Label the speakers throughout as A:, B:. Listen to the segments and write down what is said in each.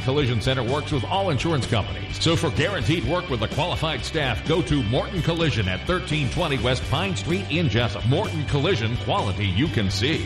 A: Collision Center works with all insurance companies. So for guaranteed work with a qualified staff, go to Morton Collision at 1320 West Pine Street in Jesup. Morton Collision, quality you can see.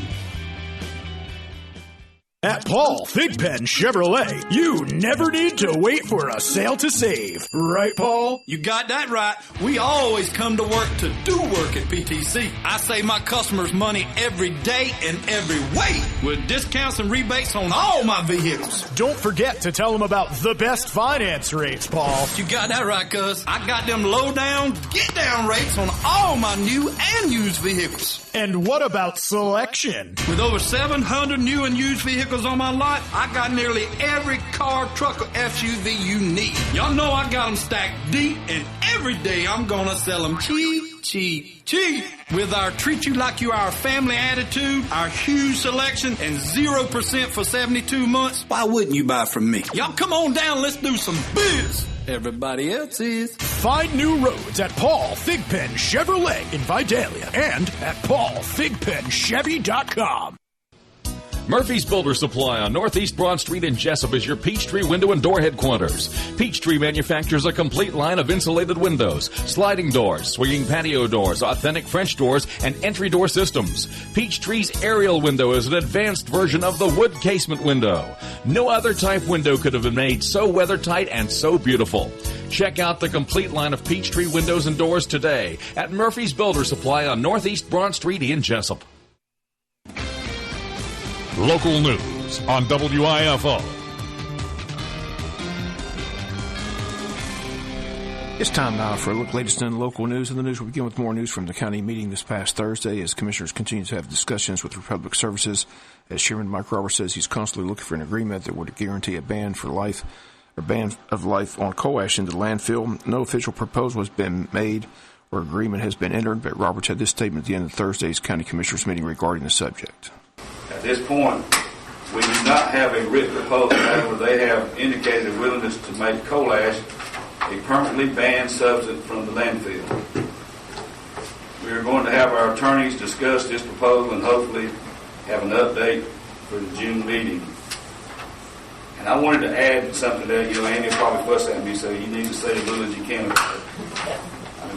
B: At Paul Thigpen Chevrolet, you never need to wait for a sale to save. Right, Paul?
C: You got that right. We always come to work to do work at PTC. I save my customers money every day and every way with discounts and rebates on all my vehicles.
B: Don't forget to tell them about the best finance rates, Paul.
C: You got that right, cuz. I got them low down, get down rates on all my new and used vehicles.
B: And what about selection?
C: With over 700 new and used vehicles on my lot, I got nearly every car, truck, or SUV you need. Y'all know I got them stacked deep, and every day I'm gonna sell them cheap, cheap, cheap. With our treat you like you are our family attitude, our huge selection, and 0% for 72 months, why wouldn't you buy from me? Y'all come on down, let's do some biz. Everybody else is.
B: Find new roads at Paul Thigpen Chevrolet in Vidalia and at paulthigpenchevy.com.
A: Murphy's Builder Supply on Northeast Broad Street in Jesup is your Peachtree window and door headquarters. Peachtree manufactures a complete line of insulated windows, sliding doors, swinging patio doors, authentic French doors, and entry door systems. Peachtree's aerial window is an advanced version of the wood casement window. No other type window could have been made so weather-tight and so beautiful. Check out the complete line of Peachtree windows and doors today at Murphy's Builder Supply on Northeast Broad Street in Jesup. Local news on WIFO.
D: It's time now for a look latest in local news. In the news, we'll begin with more news from the county meeting this past Thursday as commissioners continue to have discussions with Republic Services. As Chairman Mike Roberts says, he's constantly looking for an agreement that would guarantee a ban of life on coal ash into the landfill. No official proposal has been made or agreement has been entered, but Roberts had this statement at the end of Thursday's county commissioners meeting regarding the subject.
E: At this point, we do not have a written proposal. However, they have indicated a willingness to make coal ash a permanently banned substance from the landfill. We are going to have our attorneys discuss this proposal and hopefully have an update for the June meeting. And I wanted to add something that, Andy will probably fuss at me, so you need to say as little as you can.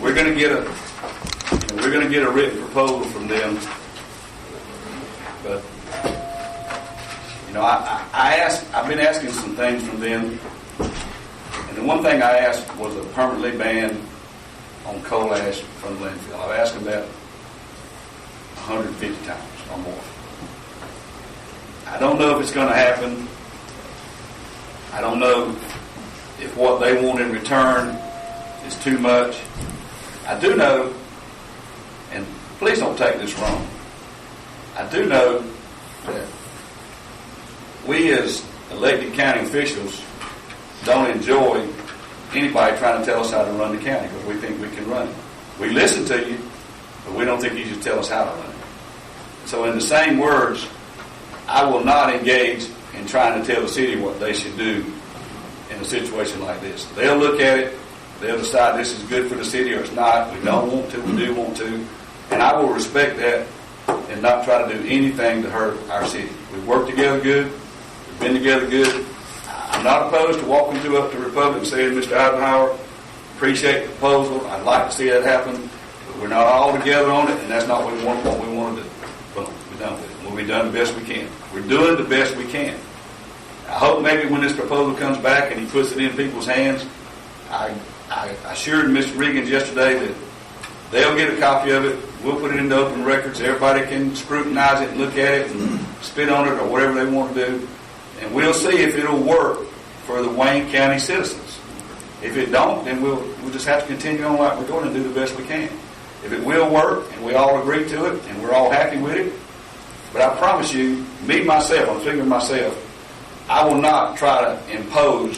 E: We're going to get a written proposal from them, but I've been asking some things from them, and the one thing I asked was a permanently ban on coal ash from the landfill. I've asked them that 150 times or more. I don't know if it's going to happen. I don't know if what they want in return is too much. I do know, and please don't take this wrong, I do know that we as elected county officials don't enjoy anybody trying to tell us how to run the county because we think we can run it. We listen to you, but we don't think you should tell us how to run it. So in the same words, I will not engage in trying to tell the city what they should do in a situation like this. They'll look at it, they'll decide this is good for the city or it's not. We don't want to, we do want to. And I will respect that and not try to do anything to hurt our city. We've worked together good. We've been together good. I'm not opposed to walking up to Republic and saying, Mr. Eisenhower, appreciate the proposal. I'd like to see that happen. But we're not all together on it, and that's not what we want to do. Boom, we're done with it. We've done the best we can. We're doing the best we can. I hope maybe when this proposal comes back and he puts it in people's hands, I assured Mr. Regan yesterday that they'll get a copy of it. We'll put it into open records. Everybody can scrutinize it and look at it and spit on it or whatever they want to do. And we'll see if it'll work for the Wayne County citizens. If it don't, then we'll just have to continue on like we're going and do the best we can. If it will work and we all agree to it and we're all happy with it, but I promise you, me, myself, I'm speaking of myself, I will not try to impose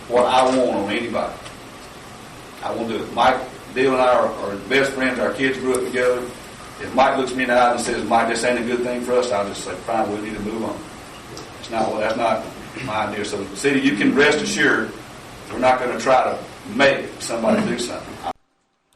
E: what I want on anybody. I won't do it. Mike, Dale and I are best friends. Our kids grew up together. If Mike looks me in the eye and says, Mike, this ain't a good thing for us, I'll just say, fine, we need to move on. That's not my idea. So, the city, you can rest assured we're not going to try to make somebody do something.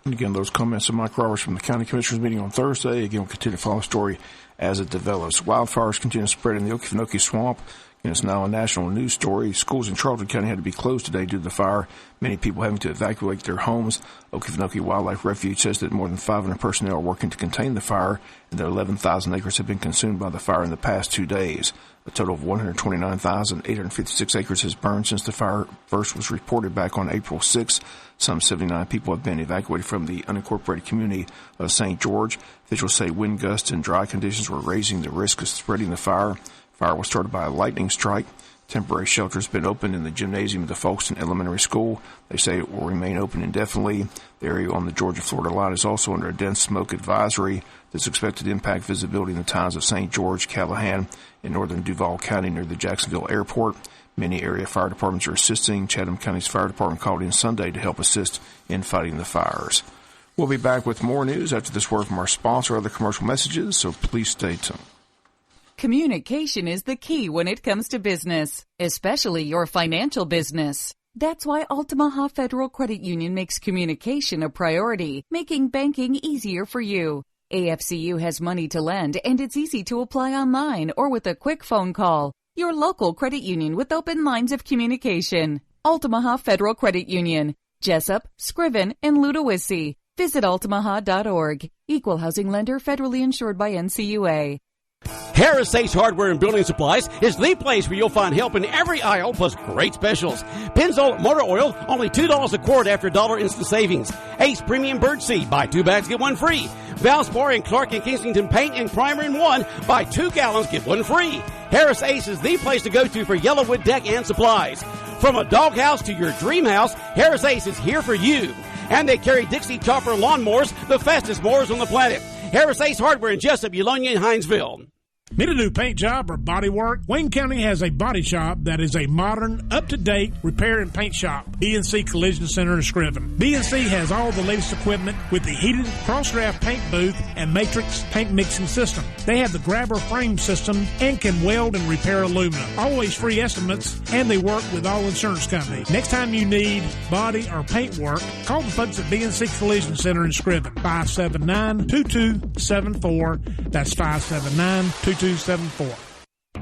D: And again, those comments of Mike Roberts from the County Commissioners meeting on Thursday. Again, we'll continue to follow the story as it develops. Wildfires continue to spread in the Okefenokee Swamp. And it's now a national news story. Schools in Charlton County had to be closed today due to the fire. Many people having to evacuate their homes. Okefenokee Wildlife Refuge says that more than 500 personnel are working to contain the fire, and that 11,000 acres have been consumed by the fire in the past 2 days. A total of 129,856 acres has burned since the fire first was reported back on April 6th. Some 79 people have been evacuated from the unincorporated community of St. George. Officials say wind gusts and dry conditions were raising the risk of spreading the fire. Fire was started by a lightning strike. Temporary shelter has been opened in the gymnasium of the Folkestone Elementary School. They say it will remain open indefinitely. The area on the Georgia-Florida line is also under a dense smoke advisory that's expected to impact visibility in the towns of St. George, Callahan, and northern Duval County near the Jacksonville Airport. Many area fire departments are assisting. Chatham County's fire department called in Sunday to help assist in fighting the fires. We'll be back with more news after this word from our sponsor or other commercial messages, so please stay tuned.
F: Communication is the key when it comes to business, especially your financial business. That's why Altamaha Federal Credit Union makes communication a priority, making banking easier for you. AFCU has money to lend, and it's easy to apply online or with a quick phone call. Your local credit union with open lines of communication. Altamaha Federal Credit Union. Jesup, Scriven, and Ludowici. Visit altamaha.org. Equal housing lender, federally insured by NCUA.
G: Harris Ace Hardware and Building Supplies is the place where you'll find help in every aisle plus great specials. Pennzoil Motor Oil, only $2 a quart after $1 instant savings. Ace Premium Bird Seed, buy 2 bags, get 1 free. Valspar and Clark and Kingston Paint and Primer in 1, buy 2 gallons, get 1 free. Harris Ace is the place to go to for Yellowwood deck and supplies. From a doghouse to your dream house, Harris Ace is here for you. And they carry Dixie Chopper lawnmowers, the fastest mowers on the planet. Harris Ace Hardware in Jesup, Eulonia, and Hinesville.
H: Need a new paint job or body work? Wayne County has a body shop that is a modern, up-to-date repair and paint shop. B&C Collision Center in Scriven. B&C has all the latest equipment with the heated cross-draft paint booth and matrix paint mixing system. They have the grabber frame system and can weld and repair aluminum. Always free estimates, and they work with all insurance companies. Next time you need body or paint work, call the folks at B&C Collision Center in Scriven. 579-2274. That's 579-2274.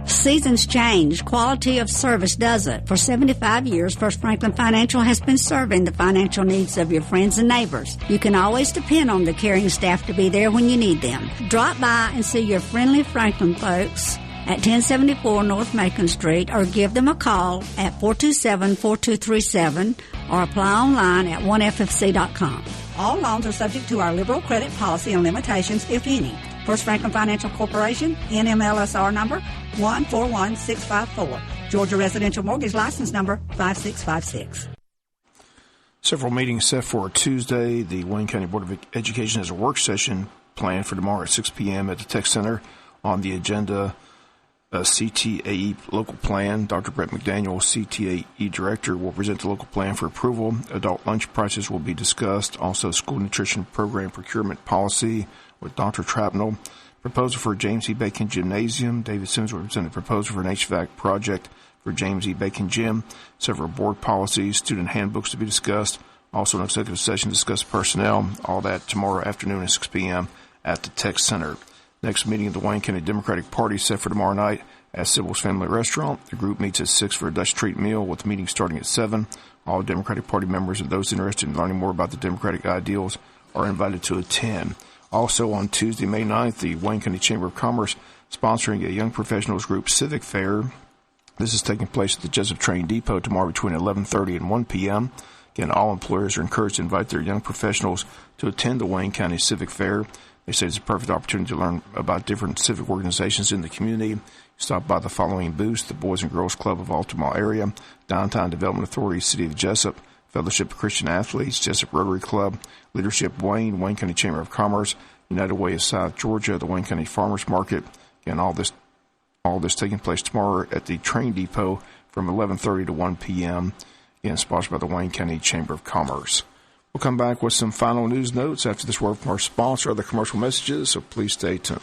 I: Seasons change. Quality of service doesn't. For 75 years, First Franklin Financial has been serving the financial needs of your friends and neighbors. You can always depend on the caring staff to be there when you need them. Drop by and see your friendly Franklin folks at 1074 North Macon Street, or give them a call at 427-4237, or apply online at oneffc.com.
J: All loans are subject to our liberal credit policy and limitations, if any. First Franklin Financial Corporation, NMLSR number 141654. Georgia Residential Mortgage License number 5656.
D: Several meetings set for Tuesday. The Wayne County Board of Education has a work session planned for tomorrow at 6 p.m. at the Tech Center. On the agenda, CTAE local plan. Dr. Brett McDaniel, CTAE director, will present the local plan for approval. Adult lunch prices will be discussed. Also, school nutrition program procurement policy with Dr. Trapnell. Proposal for James E. Bacon Gymnasium. David Sims will present a proposal for an HVAC project for James E. Bacon Gym. Several board policies, student handbooks to be discussed. Also, an executive session to discuss personnel. All that tomorrow afternoon at 6 p.m. at the Tech Center. Next meeting of the Wayne County Democratic Party set for tomorrow night at Sybil's Family Restaurant. The group meets at 6 for a Dutch treat meal, with the meeting starting at 7. All Democratic Party members and those interested in learning more about the Democratic ideals are invited to attend. Also on Tuesday, May 9th, the Wayne County Chamber of Commerce sponsoring a Young Professionals Group Civic Fair. This is taking place at the Jesup Train Depot tomorrow between 11:30 and 1 p.m. Again, all employers are encouraged to invite their young professionals to attend the Wayne County Civic Fair. They say it's a perfect opportunity to learn about different civic organizations in the community. Stop by the following booths: the Boys and Girls Club of Altamont area, Downtown Development Authority, City of Jesup, Fellowship of Christian Athletes, Jesup Rotary Club, Leadership Wayne, Wayne County Chamber of Commerce, United Way of South Georgia, the Wayne County Farmers Market, and all this taking place tomorrow at the train depot from 11:30 to 1 p.m. Again, sponsored by the Wayne County Chamber of Commerce. We'll come back with some final news notes after this word from our sponsor, other commercial messages, so please stay tuned.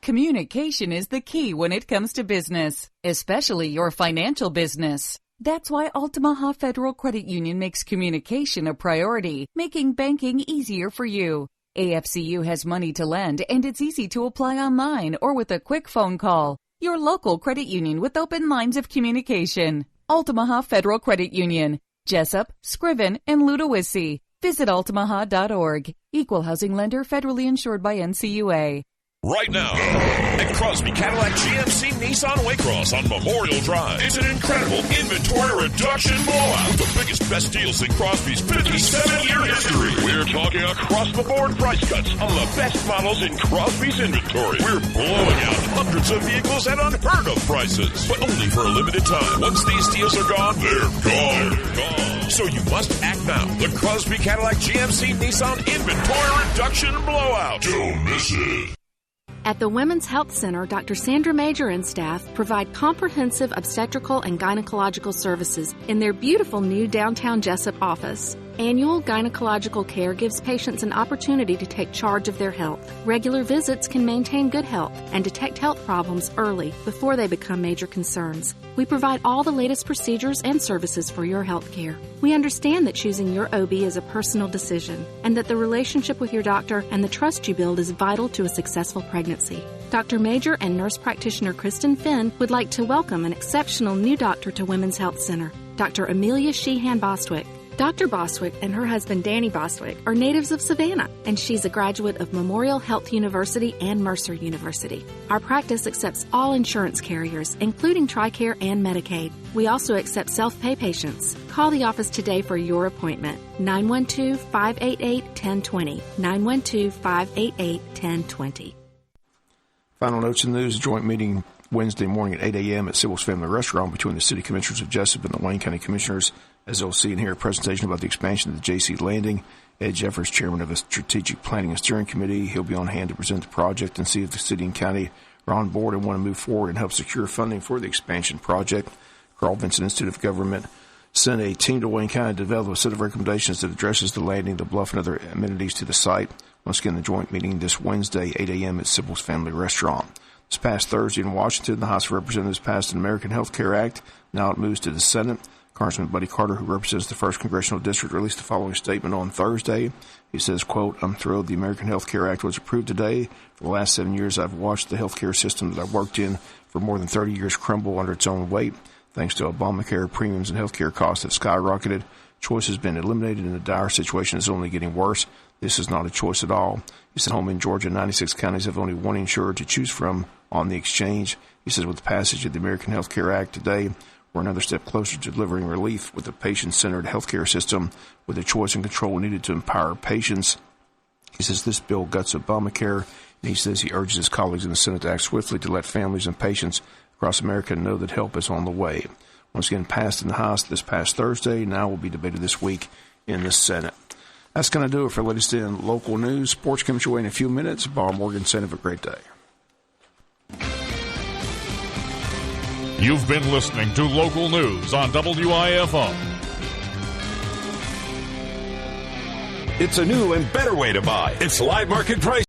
F: Communication is the key when it comes to business, especially your financial business. That's why Altamaha Federal Credit Union makes communication a priority, making banking easier for you. AFCU has money to lend, and it's easy to apply online or with a quick phone call. your local credit union with open lines of communication. Altamaha Federal Credit Union, Jesup, Scriven, and Ludowici. Visit altamaha.org. Equal housing lender, federally insured by NCUA.
K: Right now, at Crosby Cadillac GMC Nissan Waycross on Memorial Drive. It's an incredible inventory reduction blowout with the biggest, best deals in Crosby's 57-year history. We're talking across-the-board price cuts on the best models in Crosby's inventory. We're blowing out hundreds of vehicles at unheard-of prices, but only for a limited time. Once these deals are gone, they're gone. So you must act now. The Crosby Cadillac GMC Nissan inventory reduction blowout. Don't miss it.
L: At the Women's Health Center, Dr. Sandra Major and staff provide comprehensive obstetrical and gynecological services in their beautiful new downtown Jesup office. Annual gynecological care gives patients an opportunity to take charge of their health. Regular visits can maintain good health and detect health problems early before they become major concerns. We provide all the latest procedures and services for your health care. We understand that choosing your OB is a personal decision and that the relationship with your doctor and the trust you build is vital to a successful pregnancy. Dr. Major and nurse practitioner Kristen Finn would like to welcome an exceptional new doctor to Women's Health Center, Dr. Amelia Sheehan Bostwick. Dr. Bostwick and her husband Danny Bostwick are natives of Savannah, and she's a graduate of Memorial Health University and Mercer University. Our practice accepts all insurance carriers, including TRICARE and Medicaid. We also accept self-pay patients. Call the office today for your appointment. 912-588-1020. 912-588-1020.
D: Final notes in the news, a joint meeting Wednesday morning at 8 a.m. at Sybil's Family Restaurant between the City Commissioners of Jesup and the Wayne County Commissioners, as they'll see and hear a presentation about the expansion of the J.C. Landing. Ed Jeffers, chairman of the Strategic Planning and Steering Committee, he'll be on hand to present the project and see if the city and county are on board and want to move forward and help secure funding for the expansion project. Carl Vinson Institute of Government sent a team to Wayne County to develop a set of recommendations that addresses the landing, the bluff, and other amenities to the site. Once again, the joint meeting this Wednesday, 8 a.m. at Sybil's Family Restaurant. This past Thursday in Washington, the House of Representatives passed an American Health Care Act. Now it moves to the Senate. Congressman Buddy Carter, who represents the 1st Congressional District, released the following statement on Thursday. He says, quote, "I'm thrilled the American Health Care Act was approved today. For the last 7 years, I've watched the health care system that I've worked in for more than 30 years crumble under its own weight. Thanks to Obamacare, premiums and health care costs have skyrocketed. Choice has been eliminated, and the dire situation is only getting worse. This is not a choice at all." He said, home in Georgia, 96 counties have only one insurer to choose from on the exchange. He says, with the passage of the American Health Care Act today, we're another step closer to delivering relief with a patient-centered healthcare system with the choice and control needed to empower patients. He says this bill guts Obamacare, and he says he urges his colleagues in the Senate to act swiftly to let families and patients across America know that help is on the way. Once again, passed in the House this past Thursday, now will be debated this week in the Senate. That's going to do it for latest in local news. Sports comes your way in a few minutes. Bob Morgan saying have a great day.
K: You've been listening to local news on WIFO.
M: It's a new and better way to buy. It's live market price.